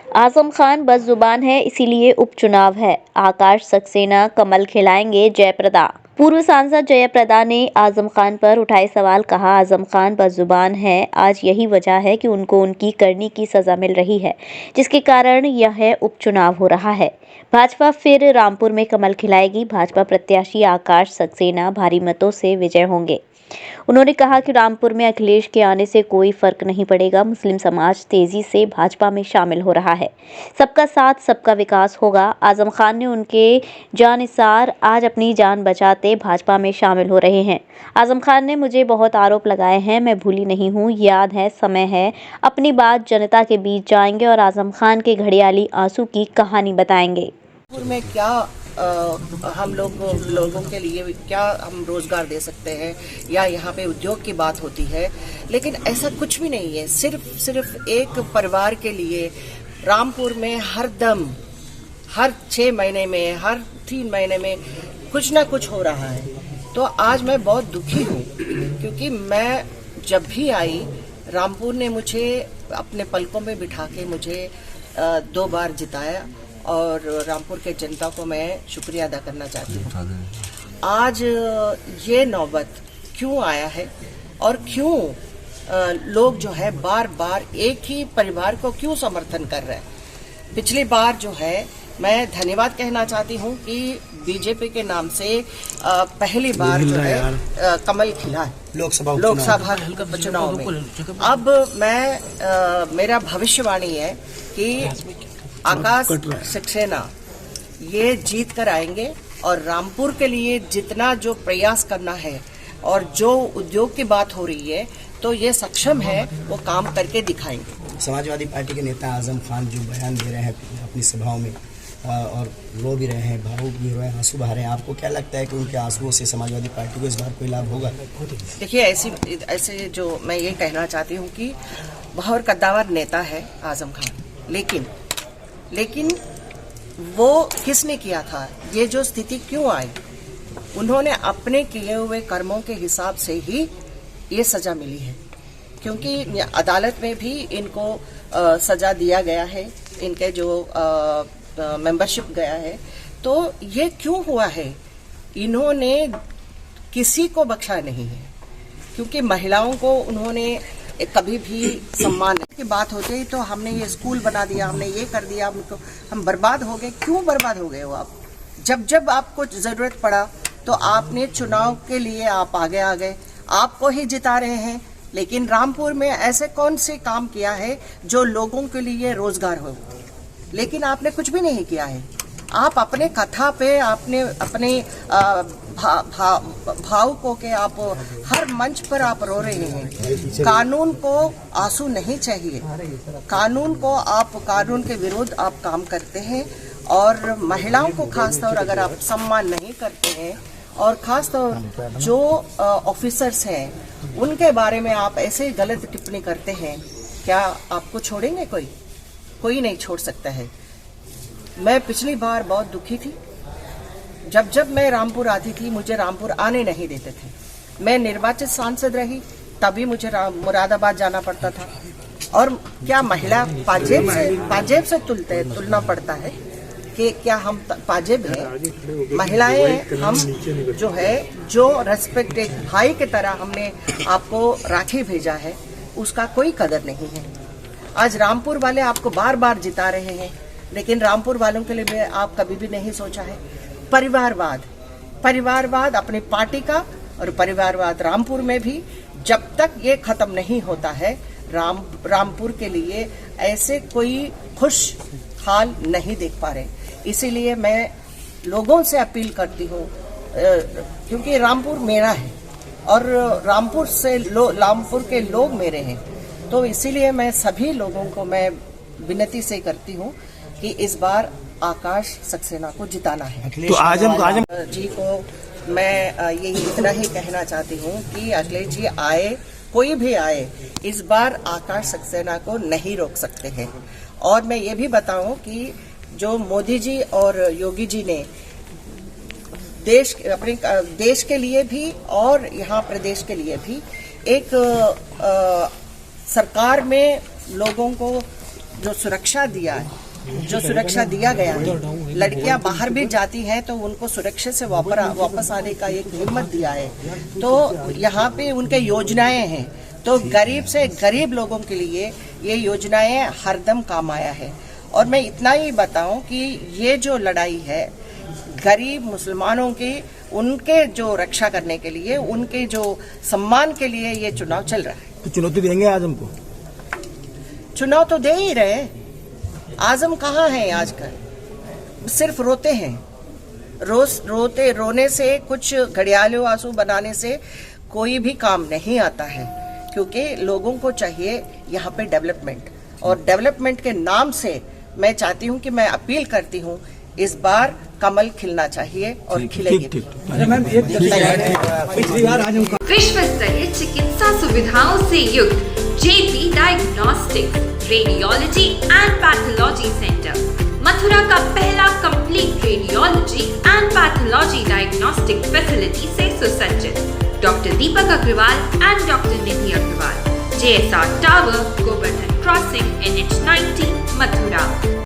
आजम खान बदजुबान है, इसीलिए उपचुनाव है। आकाश सक्सेना कमल खिलाएंगे जयप्रदा। पूर्व सांसद जयप्रदा ने आजम खान पर उठाए सवाल। कहा, आजम खान बदजुबान है, आज यही वजह है कि उनको उनकी करनी की सजा मिल रही है, जिसके कारण यह उपचुनाव हो रहा है। भाजपा फिर रामपुर में कमल खिलाएगी। भाजपा प्रत्याशी आकाश सक्सेना भारी मतों से विजय होंगे। उन्होंने कहा कि रामपुर में अखिलेश के आने से कोई फर्क नहीं पड़ेगा। मुस्लिम समाज तेजी से भाजपा में शामिल हो रहा है। सबका साथ सबका विकास होगा। आजम खान ने उनके जानिसार आज अपनी जान बचाते भाजपा में शामिल हो रहे हैं। आजम खान ने मुझे बहुत आरोप लगाए हैं, मैं भूली नहीं हूँ, याद है, समय है, अपनी बात जनता के बीच जाएंगे और आजम खान के घड़ियाली आंसू की कहानी बताएंगे। में क्या हम लोगों के लिए क्या हम रोजगार दे सकते हैं, या यहाँ पे उद्योग की बात होती है, लेकिन ऐसा कुछ भी नहीं है। सिर्फ एक परिवार के लिए रामपुर में हर 6 महीने में, हर 3 महीने में कुछ ना कुछ हो रहा है। तो आज मैं बहुत दुखी हूँ, क्योंकि मैं जब भी आई, रामपुर ने मुझे अपने पलकों में बिठा के मुझे 2 बार जिताया, और रामपुर के जनता को मैं शुक्रिया अदा करना चाहती हूँ। आज ये नौबत क्यों आया है, और क्यों लोग जो है बार बार एक ही परिवार को क्यों समर्थन कर रहे हैं। पिछली बार जो है, मैं धन्यवाद कहना चाहती हूँ कि बीजेपी के नाम से पहली बार जो है कमल खिला है लोकसभा चुनाव में। अब मेरा भविष्यवाणी है कि आकाश सक्सेना ये जीत कर आएंगे, और रामपुर के लिए जितना जो प्रयास करना है और जो उद्योग की बात हो रही है, तो ये सक्षम है, वो काम करके दिखाएंगे। समाजवादी पार्टी के नेता आजम खान जो बयान दे रहे हैं अपनी सभाओं में, और रो भी रहे हैं, भावुक भी हो रहे हैं, आंसू बहा रहे हैं, आपको क्या लगता है कि उनके आंसुओं से समाजवादी पार्टी को इस बार कोई लाभ होगा? देखिए, ऐसे जो मैं ये कहना चाहती हूँ कि बहुत कद्दावर नेता है आजम खान, लेकिन वो किसने किया था, ये जो स्थिति क्यों आई? उन्होंने अपने किए हुए कर्मों के हिसाब से ही ये सजा मिली है, क्योंकि अदालत में भी इनको सजा दिया गया है, इनके जो मेंबरशिप गया है। तो ये क्यों हुआ है? इन्होंने किसी को बख्शा नहीं है, क्योंकि महिलाओं को उन्होंने कभी भी सम्मान की बात होती है तो हमने ये स्कूल बना दिया, हमने ये कर दिया, हम बर्बाद हो गए। क्यों बर्बाद हो गए हो आप? जब आपको जरूरत पड़ा तो आपने चुनाव के लिए आप आगे आ गए, आपको ही जिता रहे हैं। लेकिन रामपुर में ऐसे कौन से काम किया है जो लोगों के लिए रोजगार हो? लेकिन आपने कुछ भी नहीं किया है। आप अपने कथा पे, आपने अपने भावुकों के आप हर मंच पर आप रो रहे हैं। कानून को आंसू नहीं चाहिए, कानून के विरुद्ध आप काम करते हैं, और महिलाओं को खासतौर अगर आप सम्मान नहीं करते हैं, और खासतौर जो ऑफिसर्स हैं उनके बारे में आप ऐसे गलत टिप्पणी करते हैं, क्या आपको छोड़ेंगे? कोई नहीं छोड़ सकता है। मैं पिछली बार बहुत दुखी थी। जब मैं रामपुर आती थी, मुझे रामपुर आने नहीं देते थे। मैं निर्वाचित सांसद रही, तभी मुझे मुरादाबाद जाना पड़ता था। और क्या महिला पाजेब से तुलना पड़ता है कि क्या हम पाजेब हैं? महिलाएं हम जो रेस्पेक्ट एक भाई की तरह हमने आपको राखी भेजा है, उसका कोई कदर नहीं है। आज रामपुर वाले आपको बार बार जिता रहे हैं, लेकिन रामपुर वालों के लिए आप कभी भी नहीं सोचा है। परिवारवाद अपनी पार्टी का, और परिवारवाद रामपुर में भी, जब तक ये खत्म नहीं होता है, रामपुर के लिए ऐसे कोई खुश हाल नहीं देख पा रहे। इसीलिए मैं लोगों से अपील करती हूँ, क्योंकि रामपुर मेरा है और रामपुर के लोग मेरे हैं, तो इसीलिए मैं सभी लोगों को मैं विनती से करती हूँ कि इस बार आकाश सक्सेना को जिताना है। तो आजम जी को मैं यही इतना ही कहना चाहती हूँ कि अखिलेश जी आए, कोई भी आए, इस बार आकाश सक्सेना को नहीं रोक सकते हैं। और मैं ये भी बताऊं कि जो मोदी जी और योगी जी ने अपने देश के लिए भी और यहाँ प्रदेश के लिए भी एक सरकार में लोगों को जो सुरक्षा दिया है, जो सुरक्षा दिया गया है, लड़कियां बाहर भी जाती हैं तो उनको सुरक्षित से वापस आने का एक हिम्मत दिया है। तो यहाँ पे उनके योजनाएं हैं, तो गरीब से गरीब लोगों के लिए ये योजनाएं हरदम काम आया है। और मैं इतना ही बताऊं कि ये जो लड़ाई है गरीब मुसलमानों की, उनके जो रक्षा करने के लिए, उनके जो सम्मान के लिए ये चुनाव चल रहा है। तो चुनौती देंगे आजम को? चुनाव तो दे ही रहे। आजम कहाँ है आजकल? सिर्फ रोते हैं। रोने से, कुछ घड़ियालों आंसू बनाने से कोई भी काम नहीं आता है, क्योंकि लोगों को चाहिए यहाँ पे डेवलपमेंट। और डेवलपमेंट के नाम से मैं चाहती हूँ कि मैं अपील करती हूँ, इस बार कमल खिलना चाहिए और खिलेगी। विश्व स्तरीय चिकित्सा सुविधाओं से युक्त JP diagnostics radiology and pathology centre, Mathura का पहला complete radiology and pathology diagnostic facility से सुसज्जित। Doctor Deepak Agarwal and doctor Nidhi Agarwal, JSR tower, Govardhan crossing, NH 90, Mathura.